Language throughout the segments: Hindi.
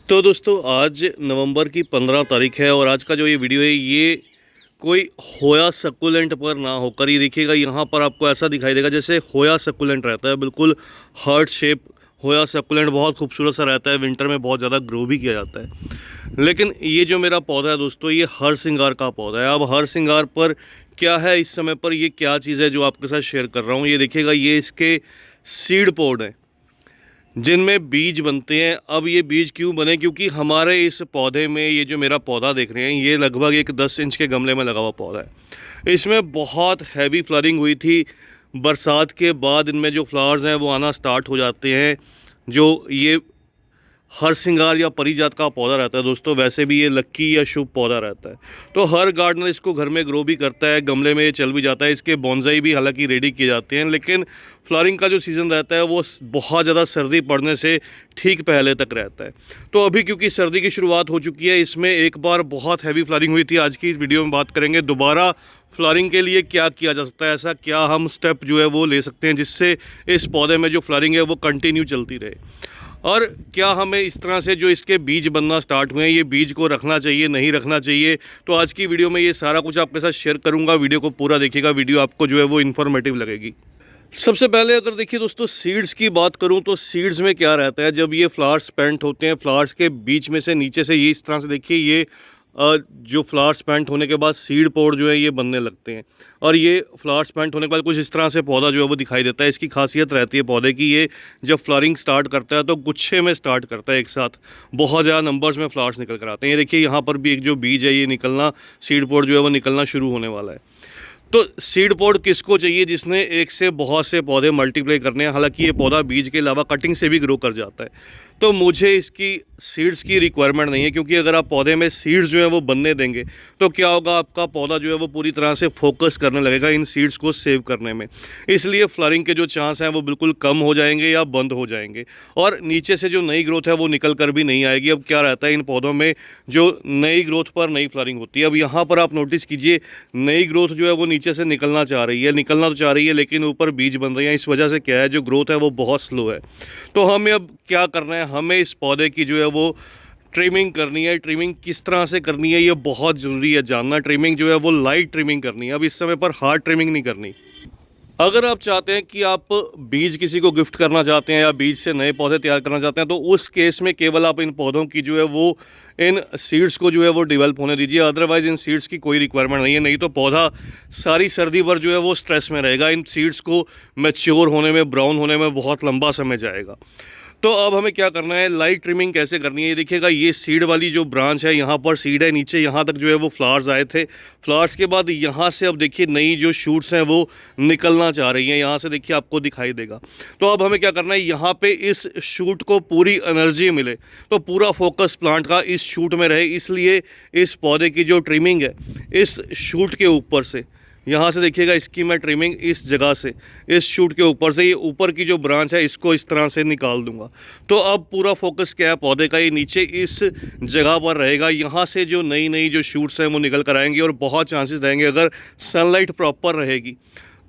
तो दोस्तों आज नवंबर की 15 तारीख है और आज का जो ये वीडियो है ये कोई होया सकुलेंट पर ना होकर ये देखिएगा यहाँ पर आपको ऐसा दिखाई देगा जैसे होया सकुलेंट रहता है, बिल्कुल हार्ट शेप। होया सकुलेंट बहुत खूबसूरत सा रहता है, विंटर में बहुत ज़्यादा ग्रो भी किया जाता है। लेकिन ये जो मेरा पौधा है दोस्तों, ये हर सिंगार का पौधा है। अब हर सिंगार पर क्या है इस समय पर, ये क्या चीज़ है जो आपके साथ शेयर कर रहा हूँ, ये देखिएगा ये इसके सीड पॉड हैं जिनमें बीज बनते हैं। अब ये बीज क्यों बने, क्योंकि हमारे इस पौधे में, ये जो मेरा पौधा देख रहे हैं, ये लगभग एक 10 इंच के गमले में लगा हुआ पौधा है। इसमें बहुत हैवी फ्लरिंग हुई थी। बरसात के बाद इनमें जो फ्लावर्स हैं वो आना स्टार्ट हो जाते हैं। जो ये हर सिंगार या परिजात का पौधा रहता है दोस्तों, वैसे भी ये लक्की या शुभ पौधा रहता है। तो हर गार्डनर इसको घर में ग्रो भी करता है, गमले में ये चल भी जाता है। इसके बॉन्साई भी हालांकि रेडी किए जाते हैं, लेकिन फ्लावरिंग का जो सीज़न रहता है वो बहुत ज़्यादा सर्दी पड़ने से ठीक पहले तक रहता है। तो अभी क्योंकि सर्दी की शुरुआत हो चुकी है, इसमें एक बार बहुत हैवी फ्लावरिंग हुई थी। आज की इस वीडियो में बात करेंगे दोबारा फ्लावरिंग के लिए क्या किया जा सकता है, ऐसा क्या हम स्टेप जो है वो ले सकते हैं जिससे इस पौधे में जो फ्लावरिंग है वो कंटिन्यू चलती रहे। और क्या हमें इस तरह से जो इसके बीज बनना स्टार्ट हुए हैं, ये बीज को रखना चाहिए, नहीं रखना चाहिए। तो आज की वीडियो में ये सारा कुछ आपके साथ शेयर करूंगा। वीडियो को पूरा देखिएगा, वीडियो आपको जो है वो इन्फॉर्मेटिव लगेगी। सबसे पहले अगर देखिए दोस्तों सीड्स की बात करूं तो सीड्स में क्या रहता है, जब ये फ्लावर्स पेंट होते हैं, फ्लावर्स के बीच में से नीचे से ये इस तरह से देखिए ये जो फ्लावर्स पेंट होने के बाद सीड पोड जो है ये बनने लगते हैं। और ये फ्लावर्स पेंट होने के बाद कुछ इस तरह से पौधा जो है वो दिखाई देता है। इसकी खासियत रहती है पौधे की, ये जब फ्लावरिंग स्टार्ट करता है तो गुच्छे में स्टार्ट करता है, एक साथ बहुत ज़्यादा नंबर्स में फ्लावर्स निकल कर आते हैं। ये देखिए यहाँ पर भी एक जो बीज है ये निकलना, सीड पोड जो है वो निकलना शुरू होने वाला है। तो सीड पॉड किसको चाहिए जिसने एक से बहुत से पौधे मल्टीप्लाई करने हैं। हालांकि ये पौधा बीज के अलावा कटिंग से भी ग्रो कर जाता है। तो मुझे इसकी सीड्स की रिक्वायरमेंट नहीं है, क्योंकि अगर आप पौधे में सीड्स जो है वो बनने देंगे तो क्या होगा, आपका पौधा जो है वो पूरी तरह से फोकस करने लगेगा इन सीड्स को सेव करने में। इसलिए फ्लावरिंग के जो चांस हैं वो बिल्कुल कम हो जाएंगे या बंद हो जाएंगे, और नीचे से जो नई ग्रोथ है वो निकल कर भी नहीं आएगी। अब क्या रहता है इन पौधों में, जो नई ग्रोथ पर नई फ्लावरिंग होती है। अब यहाँ पर आप नोटिस कीजिए, नई ग्रोथ जो है वो नीचे से निकलना चाह रही है, निकलना तो चाह रही है, लेकिन ऊपर बीज बन रहे हैं। इस वजह से क्या है, जो ग्रोथ है वो बहुत स्लो है। तो हमें अब क्या करना है, हमें इस पौधे की जो है वो ट्रिमिंग करनी है। ट्रिमिंग किस तरह से करनी है ये बहुत ज़रूरी है जानना। ट्रिमिंग जो है वो लाइट ट्रिमिंग करनी है, अब इस समय पर हार्ड ट्रिमिंग नहीं करनी। अगर आप चाहते हैं कि आप बीज किसी को गिफ्ट करना चाहते हैं या बीज से नए पौधे तैयार करना चाहते हैं, तो उस केस में केवल आप इन पौधों की जो है वो, इन सीड्स को जो है वो डेवलप होने दीजिए। अदरवाइज इन सीड्स की कोई रिक्वायरमेंट नहीं है, नहीं तो पौधा सारी सर्दी भर जो है वो स्ट्रेस में रहेगा। इन सीड्स को मैच्योर होने में, ब्राउन होने में बहुत लंबा समय जाएगा। तो अब हमें क्या करना है, लाइट ट्रिमिंग कैसे करनी है। ये देखिएगा, ये सीड वाली जो ब्रांच है, यहाँ पर सीड है, नीचे यहाँ तक जो है वो फ्लावर्स आए थे। फ्लावर्स के बाद यहाँ से अब देखिए नई जो शूट्स हैं वो निकलना चाह रही हैं। यहाँ से देखिए आपको दिखाई देगा। तो अब हमें क्या करना है, यहाँ पे इस शूट को पूरी एनर्जी मिले, तो पूरा फोकस प्लांट का इस शूट में रहे। इसलिए इस पौधे की जो ट्रिमिंग है, इस शूट के ऊपर से, यहाँ से देखिएगा इसकी मैं ट्रिमिंग इस जगह से, इस शूट के ऊपर से, ये ऊपर की जो ब्रांच है इसको इस तरह से निकाल दूंगा। तो अब पूरा फोकस क्या है पौधे का, ये नीचे इस जगह पर रहेगा। यहाँ से जो नई नई जो शूट्स हैं वो निकल कर आएंगी, और बहुत चांसेस रहेंगे अगर सनलाइट प्रॉपर रहेगी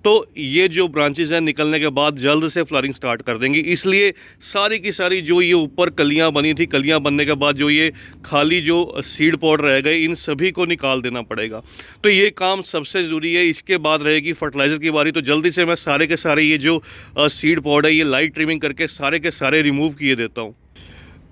तो ये जो ब्रांचेस हैं निकलने के बाद जल्द से फ्लावरिंग स्टार्ट कर देंगी। इसलिए सारी की सारी जो ये ऊपर कलियां बनी थी, कलियां बनने के बाद जो ये खाली जो सीड पॉड रह गए, इन सभी को निकाल देना पड़ेगा। तो ये काम सबसे ज़रूरी है। इसके बाद रहेगी फर्टिलाइज़र की बारी। तो जल्दी से मैं सारे के सारे ये जो सीड पॉड है ये लाइट ट्रिमिंग करके सारे के सारे रिमूव किए देता हूँ।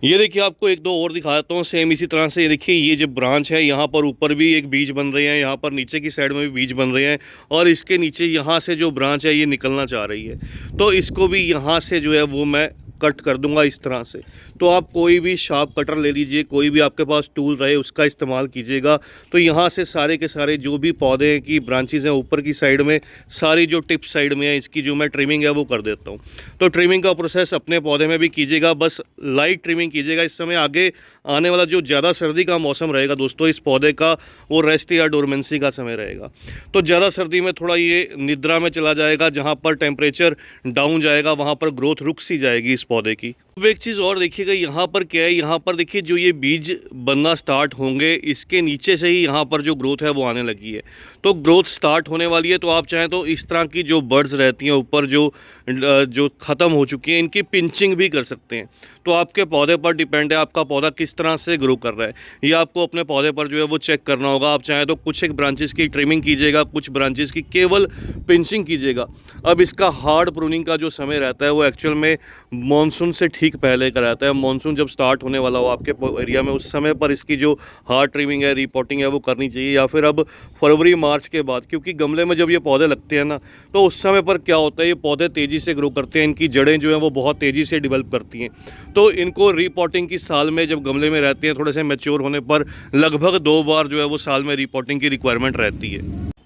ये देखिए आपको एक दो और दिखाता हूँ सेम इसी तरह से। ये देखिए ये जो ब्रांच है, यहाँ पर ऊपर भी एक बीज बन रहे हैं, यहाँ पर नीचे की साइड में भी बीज बन रहे हैं, और इसके नीचे यहाँ से जो ब्रांच है ये निकलना चाह रही है। तो इसको भी यहाँ से जो है वो मैं कट कर दूंगा इस तरह से। तो आप कोई भी शार्प कटर ले लीजिए, कोई भी आपके पास टूल रहे उसका इस्तेमाल कीजिएगा। तो यहाँ से सारे के सारे जो भी पौधे की ब्रांचेस हैं ऊपर की साइड में, सारी जो टिप साइड में है, इसकी जो मैं ट्रिमिंग है वो कर देता हूँ। तो ट्रिमिंग का प्रोसेस अपने पौधे में भी कीजिएगा, बस लाइट ट्रिमिंग कीजिएगा। इस समय आगे आने वाला जो ज़्यादा सर्दी का मौसम रहेगा दोस्तों, इस पौधे का वो रेस्ट या डोरमेंसी का समय रहेगा। तो ज़्यादा सर्दी में थोड़ा ये निद्रा में चला जाएगा, जहाँ पर टेम्परेचर डाउन जाएगा वहाँ पर ग्रोथ रुक सी जाएगी इस पौधे की। अब एक चीज़ और देखिएगा, यहाँ पर क्या है, यहाँ पर देखिए जो ये बीज बनना स्टार्ट होंगे, इसके नीचे से ही यहाँ पर जो ग्रोथ है वो आने लगी है। तो ग्रोथ स्टार्ट होने वाली है। तो आप चाहें तो इस तरह की जो बर्ड्स रहती हैं ऊपर जो ख़त्म हो चुकी हैं, इनकी पिंचिंग भी कर सकते हैं। तो आपके पौधे पर डिपेंड है आपका पौधा किस तरह से ग्रो कर रहा है। ये आपको अपने पौधे पर जो है वो चेक करना होगा। आप चाहें तो कुछ एक ब्रांचेस की ट्रिमिंग कीजिएगा, कुछ ब्रांचेस की केवल पिंचिंग कीजिएगा। अब इसका हार्ड प्रूनिंग का जो समय रहता है वो एक्चुअल में मानसून से ठीक पहले का रहता है। मानसून जब स्टार्ट होने वाला हो आपके एरिया में, उस समय पर इसकी जो हार्ड ट्रिमिंग है, रिपोर्टिंग है, वो करनी चाहिए, या फिर अब फरवरी मार्च के बाद। क्योंकि गमले में जब ये पौधे लगते हैं ना, तो उस समय पर क्या होता है, ये पौधे तेज़ी से ग्रो करते हैं, इनकी जड़ें जो हैं वो बहुत तेज़ी से डेवलप करती हैं। तो इनको रिपोर्टिंग की साल में जब गमले में रहते हैं, थोड़े से मैच्योर होने पर लगभग 2 बार जो है वो साल में रिपोर्टिंग की रिक्वायरमेंट रहती है।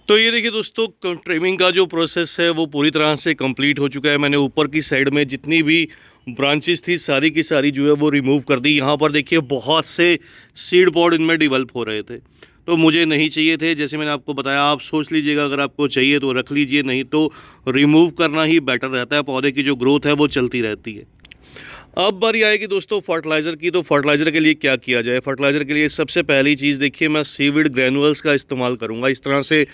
तो ये देखिए दोस्तों, ट्रिमिंग का जो प्रोसेस है वो पूरी तरह से कंप्लीट हो चुका है। मैंने ऊपर की साइड में जितनी भी ब्रांचेस थी सारी की सारी जो है वो रिमूव कर दी। यहाँ पर देखिए बहुत से सीड पॉड इनमें डेवलप हो रहे थे, तो मुझे नहीं चाहिए थे। जैसे मैंने आपको बताया, आप सोच लीजिएगा, अगर आपको चाहिए तो रख लीजिए, नहीं तो रिमूव करना ही बेटर रहता है। पौधे की जो ग्रोथ है वो चलती रहती है। अब बारी आएगी दोस्तों फर्टिलाइज़र की। तो फर्टिलाइज़र के लिए क्या किया जाए? फर्टिलाइज़र के लिए सबसे पहली चीज़ देखिए, मैं सीवीड ग्रैनुअल्स का इस्तेमाल करूँगा। इस तरह से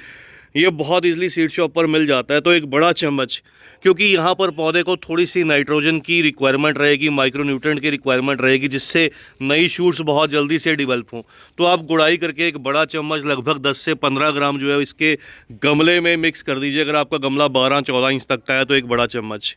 ये बहुत इजीली सीड शॉप पर मिल जाता है। तो एक बड़ा चम्मच, क्योंकि यहाँ पर पौधे को थोड़ी सी नाइट्रोजन की रिक्वायरमेंट रहेगी, माइक्रोन्यूट्रेंट की रिक्वायरमेंट रहेगी, जिससे नई शूट्स बहुत जल्दी से डेवलप हों। तो आप गुड़ाई करके एक बड़ा चम्मच लगभग 10 से 15 ग्राम जो है इसके गमले में मिक्स कर दीजिए। अगर आपका गमला 12-14 इंच तक का है तो एक बड़ा चम्मच।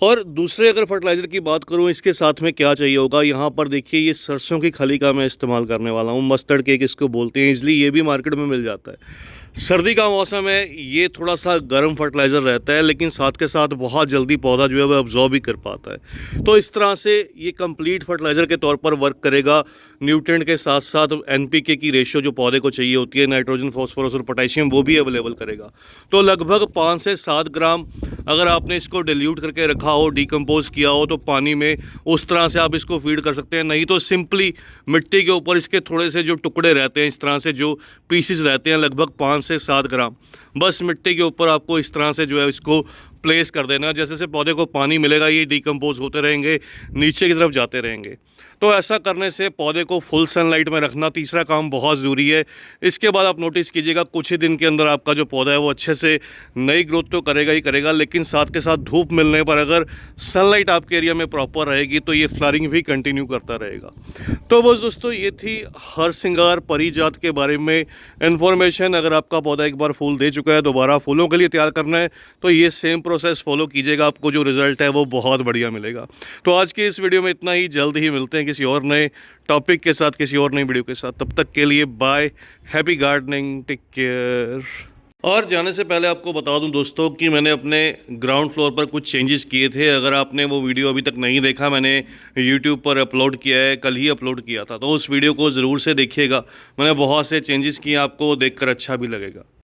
और दूसरे अगर फर्टिलाइज़र की बात करूं, इसके साथ में क्या चाहिए होगा, यहाँ पर देखिए ये सरसों की खली का मैं इस्तेमाल करने वाला हूँ। मस्टर्ड केक इसको बोलते हैं, इजली ये भी मार्केट में मिल जाता है। सर्दी का मौसम है, ये थोड़ा सा गर्म फर्टिलाइज़र रहता है, लेकिन साथ के साथ बहुत जल्दी पौधा जो है वो अब्जॉर्ब भी कर पाता है। तो इस तरह से ये कंप्लीट फर्टिलाइज़र के तौर पर वर्क करेगा। न्यूट्रिएंट के साथ साथ एनपीके की रेशियो जो पौधे को चाहिए होती है, नाइट्रोजन, फास्फोरस और पोटेशियम, वो भी अवेलेबल करेगा। तो लगभग 5 से 7 ग्राम अगर आपने इसको डिल्यूट करके रखा हो, डिकम्पोज किया हो, तो पानी में उस तरह से आप इसको फीड कर सकते हैं। नहीं तो सिंपली मिट्टी के ऊपर इसके थोड़े से जो टुकड़े रहते हैं, इस तरह से जो पीसेस रहते हैं, लगभग 5 से 7 ग्राम, बस मिट्टी के ऊपर आपको इस तरह से जो है इसको प्लेस कर देना। जैसे जैसे पौधे को पानी मिलेगा ये डिकम्पोज होते रहेंगे, नीचे की तरफ जाते रहेंगे। तो ऐसा करने से पौधे को फुल सनलाइट में रखना तीसरा काम बहुत ज़रूरी है। इसके बाद आप नोटिस कीजिएगा कुछ ही दिन के अंदर आपका जो पौधा है वो अच्छे से नई ग्रोथ तो करेगा ही करेगा, लेकिन साथ के साथ धूप मिलने पर अगर सनलाइट आपके एरिया में प्रॉपर रहेगी तो ये फ्लावरिंग भी कंटिन्यू करता रहेगा। तो बस दोस्तों, ये थी हरसिंगार परिजात के बारे में इन्फॉर्मेशन। अगर आपका पौधा एक बार फूल दे चुका है, दोबारा फूलों के लिए तैयार करना है, तो ये सेम प्रोसेस फॉलो कीजिएगा, आपको जो रिजल्ट है वो बहुत बढ़िया मिलेगा। तो आज की इस वीडियो में इतना ही। जल्द ही मिलते हैं किसी और नए टॉपिक के साथ, किसी और नई वीडियो के साथ। तब तक के लिए bye, happy gardening, take care. और जाने से पहले आपको बता दूं दोस्तों कि मैंने अपने ग्राउंड फ्लोर पर कुछ चेंजेस किए थे। अगर आपने वो वीडियो अभी तक नहीं देखा, मैंने यूट्यूब पर अपलोड किया है, कल ही अपलोड किया था, तो उस वीडियो को ज़रूर से देखिएगा। मैंने बहुत से चेंजेस किए, आपको देखकर अच्छा भी लगेगा।